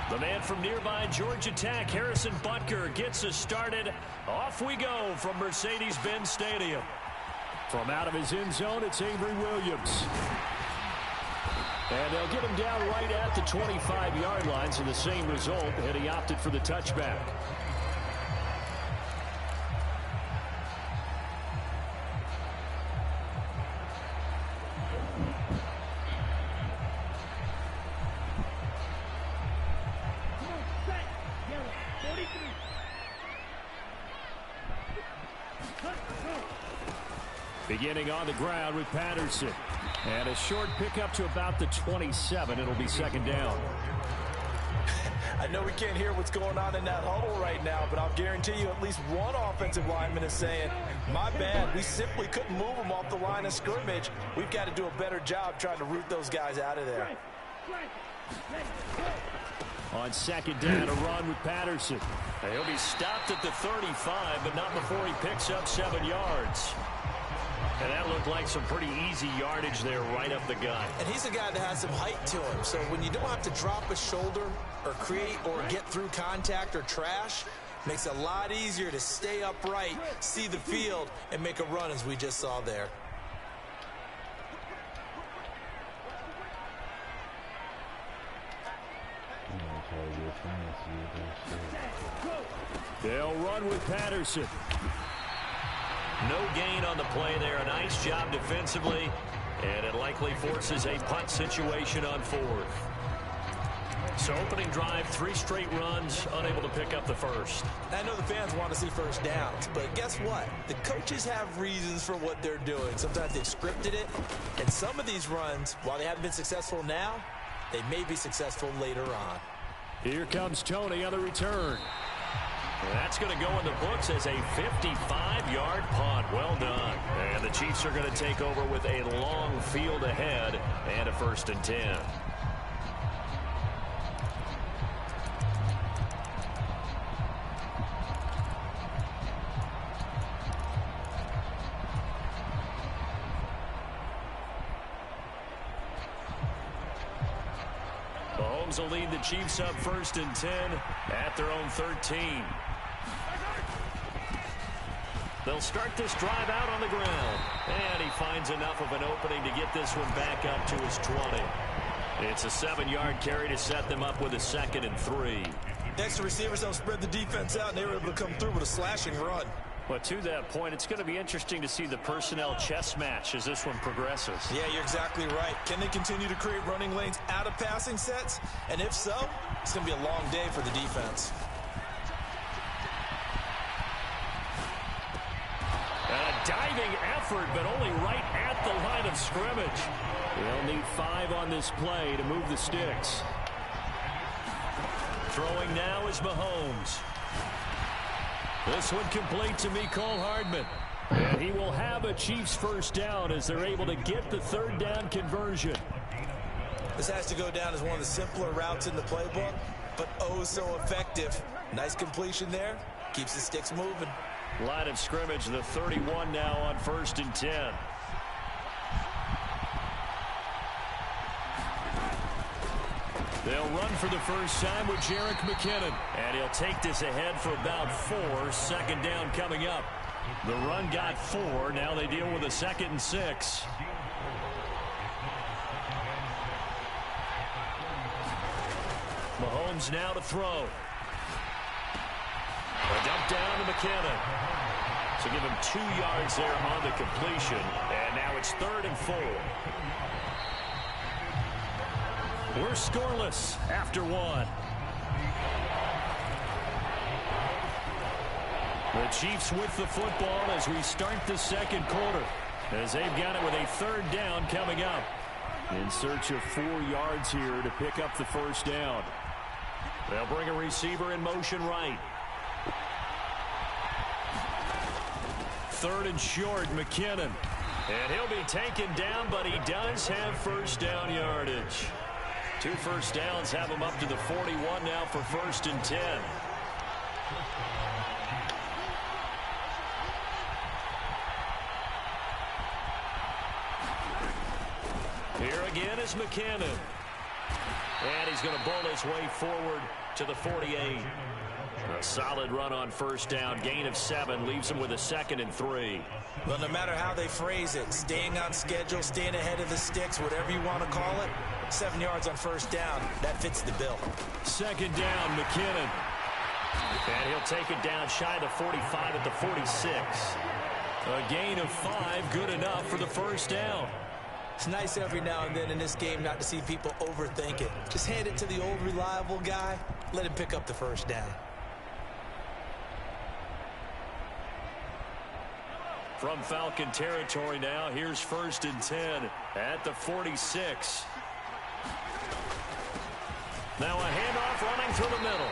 The man from nearby Georgia Tech, Harrison Butker, gets us started. Off we go from Mercedes-Benz Stadium. From out of his end zone, it's Avery Williams. And they'll get him down right at the 25-yard line, so the same result, and he opted for the touchback. Beginning on the ground with Patterson. And a short pickup to about the 27. It'll be second down. I know we can't hear what's going on in that huddle right now, but I'll guarantee you at least one offensive lineman is saying, my bad, we simply couldn't move them off the line of scrimmage. We've got to do a better job trying to root those guys out of there. On second down, a run with Patterson. He'll be stopped at the 35, but not before he picks up 7 yards. And that looked like some pretty easy yardage there right up the gut. And he's a guy that has some height to him. So when you don't have to drop a shoulder or create or get through contact or trash, makes it a lot easier to stay upright, see the field, and make a run as we just saw there. They'll run with Patterson. No gain on the play there. A nice job defensively. And it likely forces a punt situation on fourth. So opening drive, 3 straight runs, unable to pick up the first. I know the fans want to see first downs, but guess what? The coaches have reasons for what they're doing. Sometimes they've scripted it. And some of these runs, while they haven't been successful now, they may be successful later on. Here comes Tony on the return. That's going to go in the books as a 55-yard punt. Well done. And the Chiefs are going to take over with a long field ahead and a 1st and 10. Mahomes will lead the Chiefs up 1st and 10 at their own 13. They'll start this drive out on the ground. And he finds enough of an opening to get this one back up to his 20. It's a 7-yard carry to set them up with a 2nd and 3. Next, the receivers don't spread the defense out, and they were able to come through with a slashing run. But to that point, it's going to be interesting to see the personnel chess match as this one progresses. Yeah, you're exactly right. Can they continue to create running lanes out of passing sets? And if so, it's going to be a long day for the defense. A diving effort, but only right at the line of scrimmage. They'll need 5 on this play to move the sticks. Throwing now is Mahomes. This one complete to Mecole Hardman. And he will have a Chiefs first down as they're able to get the 3rd down conversion. This has to go down as one of the simpler routes in the playbook, but oh so effective. Nice completion there. Keeps the sticks moving. Line of scrimmage, the 31 now on 1st and 10. They'll run for the first time with Jerick McKinnon. And he'll take this ahead for about 4. 2nd down coming up. The run got 4. Now they deal with a 2nd and 6. Mahomes now to throw. A dump down to McKinnon. So give him 2 yards there on the completion. And now it's 3rd and 4. We're scoreless after 1. The Chiefs with the football as we start the 2nd quarter. As they've got it with a 3rd down coming up. In search of 4 yards here to pick up the first down. They'll bring a receiver in motion right. 3rd and short, McKinnon. And he'll be taken down, but he does have first down yardage. 2 first downs have him up to the 41 now for 1st and 10. Here again is McKinnon. And he's going to bowl his way forward to the 48. A solid run on first down. Gain of 7 leaves him with a 2nd and 3. Well, no matter how they phrase it, staying on schedule, staying ahead of the sticks, whatever you want to call it, 7 yards on first down, that fits the bill. 2nd down, McKinnon. And he'll take it down shy of the 45 at the 46. A gain of 5, good enough for the first down. It's nice every now and then in this game not to see people overthink it. Just hand it to the old reliable guy, let him pick up the first down. From Falcon territory now, here's 1st and 10 at the 46. Now a handoff running through the middle.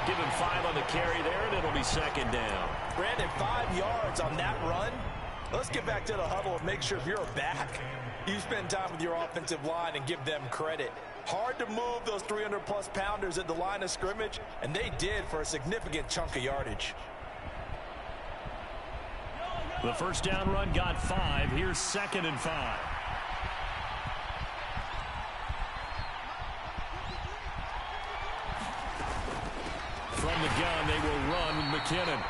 Give him 5 on the carry there, and it'll be 2nd down. Brandon, 5 yards on that run. Let's get back to the huddle and make sure if you're a back, you spend time with your offensive line and give them credit. Hard to move those 300-plus pounders at the line of scrimmage, and they did for a significant chunk of yardage. The first down run got 5. Here's 2nd and 5. From the gun, they will run with McKinnon.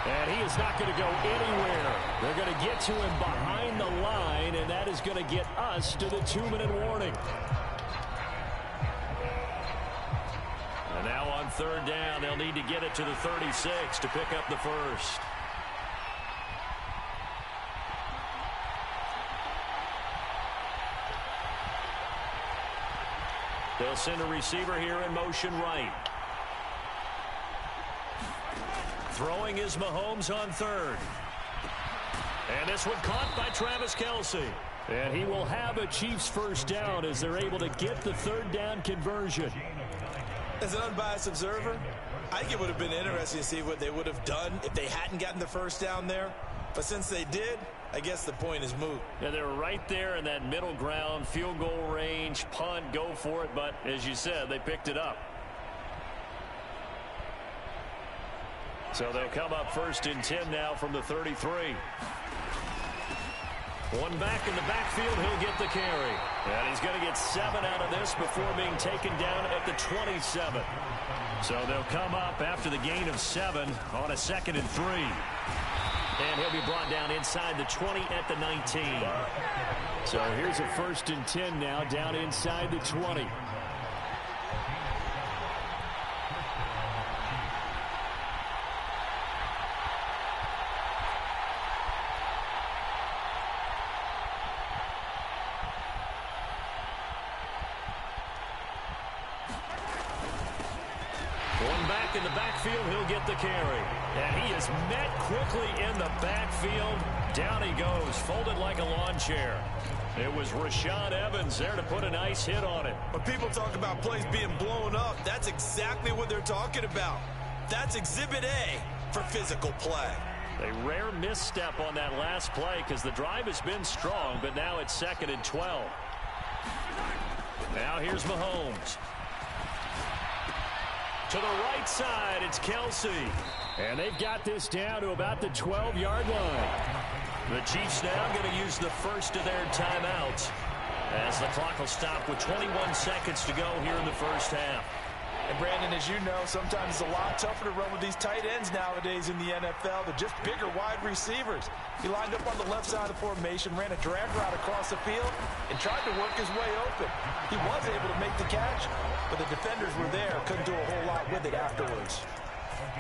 And he is not going to go anywhere. They're going to get to him behind the line, and that is going to get us to the 2-minute warning. And now on 3rd down, they'll need to get it to the 36 to pick up the first. They'll send a receiver here in motion right. Throwing is Mahomes on 3rd. And this one caught by Travis Kelce. And he will have a Chiefs first down as they're able to get the 3rd down conversion. As an unbiased observer, I think it would have been interesting to see what they would have done if they hadn't gotten the first down there. But since they did, I guess the point is moot. Yeah, they were right there in that middle ground, field goal range, punt, go for it. But as you said, they picked it up. So they'll come up 1st and 10 now from the 33. One back in the backfield, he'll get the carry. And he's going to get 7 out of this before being taken down at the 27. So they'll come up after the gain of 7 on a 2nd and 3. And he'll be brought down inside the 20 at the 19. So here's a 1st and 10 now down inside the 20. In the backfield, he'll get the carry. And he is met quickly in the backfield. Down he goes, folded like a lawn chair. It was Rashad Evans there to put a nice hit on it. When people talk about plays being blown up, that's exactly what they're talking about. That's Exhibit A for physical play. A rare misstep on that last play because the drive has been strong, but now it's 2nd and 12. Now here's Mahomes. To the right side, it's Kelce. And they've got this down to about the 12-yard line. The Chiefs now going to use the first of their timeouts as the clock will stop with 21 seconds to go here in the first half. And Brandon, as you know, sometimes it's a lot tougher to run with these tight ends nowadays in the NFL. They're just bigger wide receivers. He lined up on the left side of the formation, ran a drag route across the field, and tried to work his way open. He was able to make the catch, but the defenders were there, couldn't do a whole lot with it afterwards.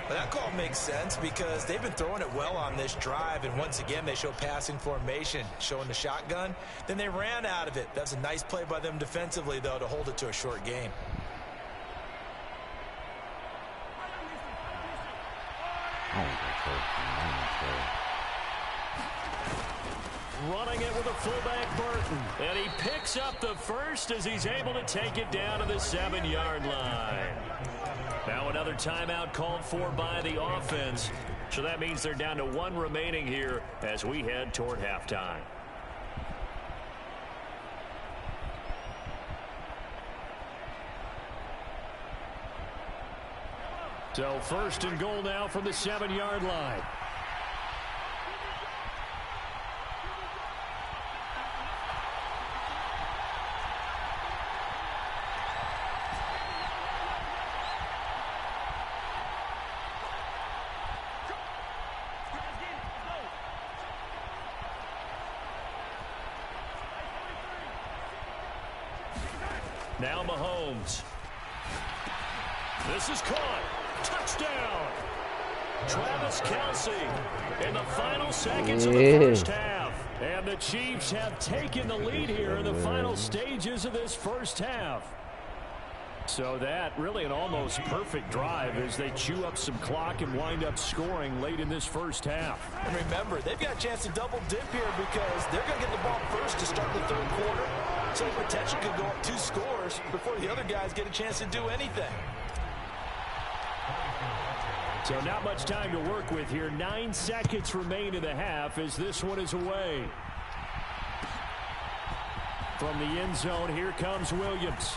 But that call makes sense because they've been throwing it well on this drive, and once again they show passing formation, showing the shotgun. Then they ran out of it. That's a nice play by them defensively, though, to hold it to a short game. Running it with a fullback, Burton. And he picks up the first as he's able to take it down to the 7-yard line. Now another timeout called for by the offense. So that means they're down to 1 remaining here as we head toward halftime. So 1st and goal now from the 7-yard line. Now Mahomes. This is caught. Touchdown. Travis Kelce in the final seconds of the first half. And the Chiefs have taken the lead here in the final stages of this first half. So that really an almost perfect drive as they chew up some clock and wind up scoring late in this first half. And remember, they've got a chance to double dip here because they're going to get the ball first to start the third quarter. So the potential could go up 2 scores before the other guys get a chance to do anything. So not much time to work with here. 9 seconds remain in the half as this one is away. From the end zone, here comes Williams.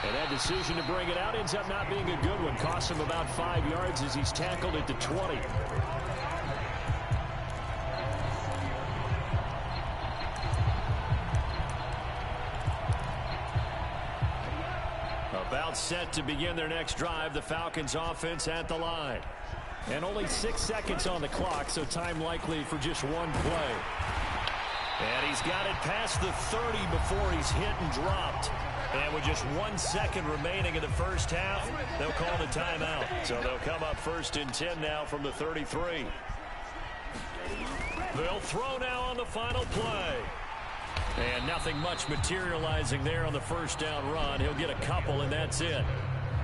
And that decision to bring it out ends up not being a good one. Costs him about 5 yards as he's tackled at the 20. About set to begin their next drive. The Falcons offense at the line. And only 6 seconds on the clock, so time likely for just one play. And he's got it past the 30 before he's hit and dropped. And with just 1 second remaining in the first half, they'll call the timeout. So they'll come up 1st and 10 now from the 33. They'll throw now on the final play. And nothing much materializing there on the first down run. He'll get a couple, and that's it.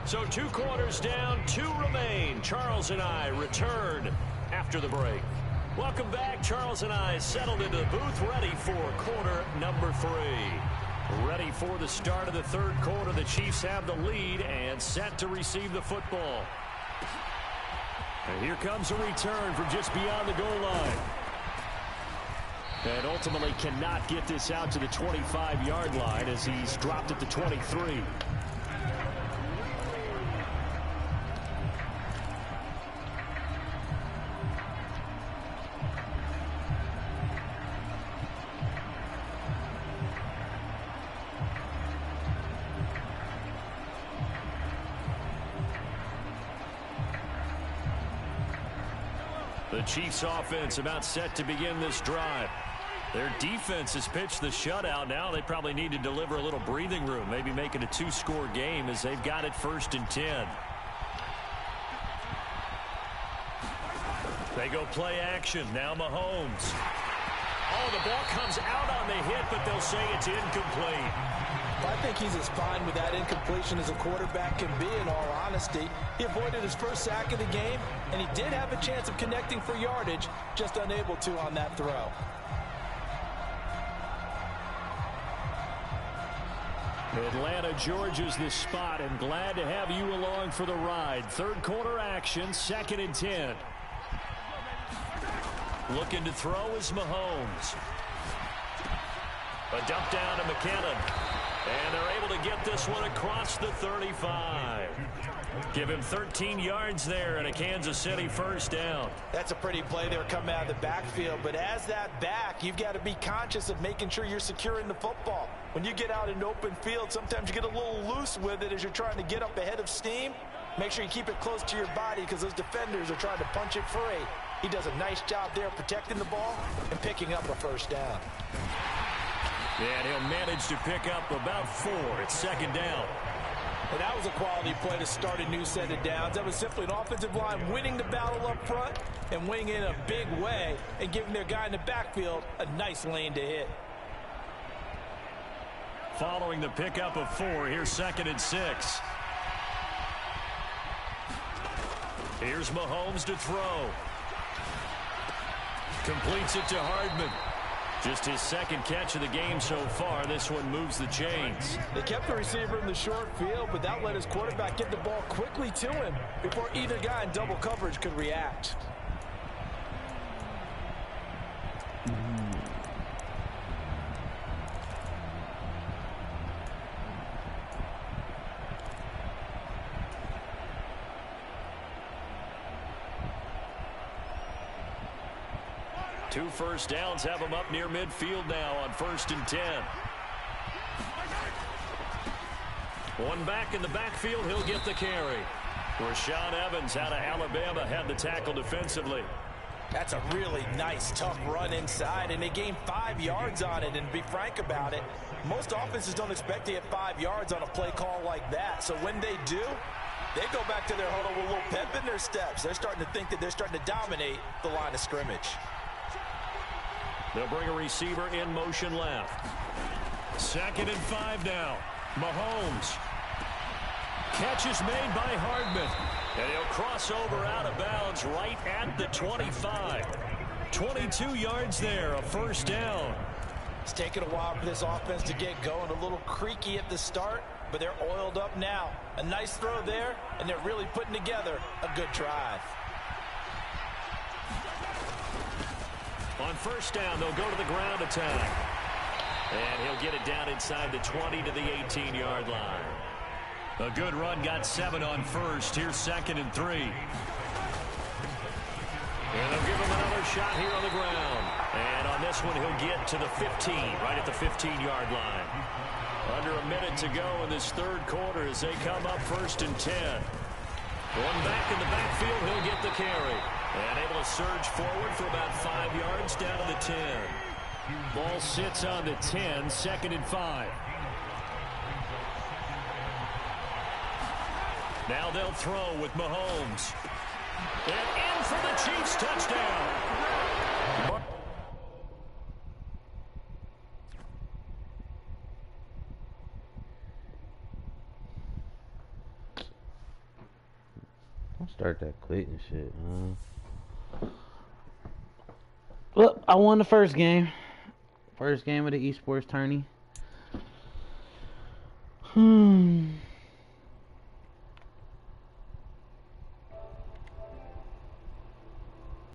So 2 quarters down, 2 remain. Charles and I return after the break. Welcome back. Charles and I settled into the booth, ready for quarter number 3. Ready for the start of the third quarter. The Chiefs have the lead and set to receive the football. And here comes a return from just beyond the goal line. And ultimately cannot get this out to the 25-yard line as he's dropped at the 23. The Chiefs offense about set to begin this drive. Their defense has pitched the shutout. Now they probably need to deliver a little breathing room, maybe make it a 2-score game as they've got it 1st and 10. They go play action. Now Mahomes. Oh, the ball comes out on the hit, but they'll say it's incomplete. I think he's as fine with that incompletion as a quarterback can be, in all honesty. He avoided his first sack of the game, and he did have a chance of connecting for yardage, just unable to on that throw. Atlanta, Georgia's the spot, and glad to have you along for the ride. Third quarter action, 2nd and 10. Looking to throw is Mahomes. A dump down to McKinnon. And they're able to get this one across the 35. Give him 13 yards there and a Kansas City first down. That's a pretty play there coming out of the backfield. But as that back, you've got to be conscious of making sure you're securing the football. When you get out in open field, sometimes you get a little loose with it as you're trying to get up ahead of steam. Make sure you keep it close to your body because those defenders are trying to punch it free. He does a nice job there protecting the ball and picking up a first down. And he'll manage to pick up about 4. It's 2nd down. And that was a quality play to start a new set of downs. That was simply an offensive line winning the battle up front and winning in a big way and giving their guy in the backfield a nice lane to hit. Following the pickup of 4, here's 2nd and 6. Here's Mahomes to throw. Completes it to Hardman. Just his 2nd catch of the game so far. This one moves the chains. They kept the receiver in the short field, but that let his quarterback get the ball quickly to him before either guy in double coverage could react. Two first downs have him up near midfield now on 1st and 10. One back in the backfield, he'll get the carry. Rashaan Evans out of Alabama had the tackle defensively. That's a really nice, tough run inside, and they gained 5 yards on it. And to be frank about it, most offenses don't expect to get 5 yards on a play call like that. So when they do, they go back to their huddle with a little pep in their steps. They're starting to think that they're starting to dominate the line of scrimmage. They'll bring a receiver in motion left. 2nd and 5 now. Mahomes. Catch is made by Hardman. And he'll cross over out of bounds right at the 25. 22 yards there, a 1st down. It's taken a while for this offense to get going. A little creaky at the start, but they're oiled up now. A nice throw there, and they're really putting together a good drive. On 1st down, they'll go to the ground attack. And he'll get it down inside the 20 to the 18-yard line. A good run, got 7 on 1st. Here's 2nd and 3. And they'll give him another shot here on the ground. And on this one, he'll get to the 15, right at the 15-yard line. Under a minute to go in this 3rd quarter as they come up 1st and 10. Going back in the backfield, he'll get the carry. And able to surge forward for about 5 yards down to the 10. Ball sits on the 10, 2nd and 5. Now they'll throw with Mahomes. And in for the Chiefs touchdown. Don't start that quick and shit, man. Well, I won the first game. First game of the esports tourney.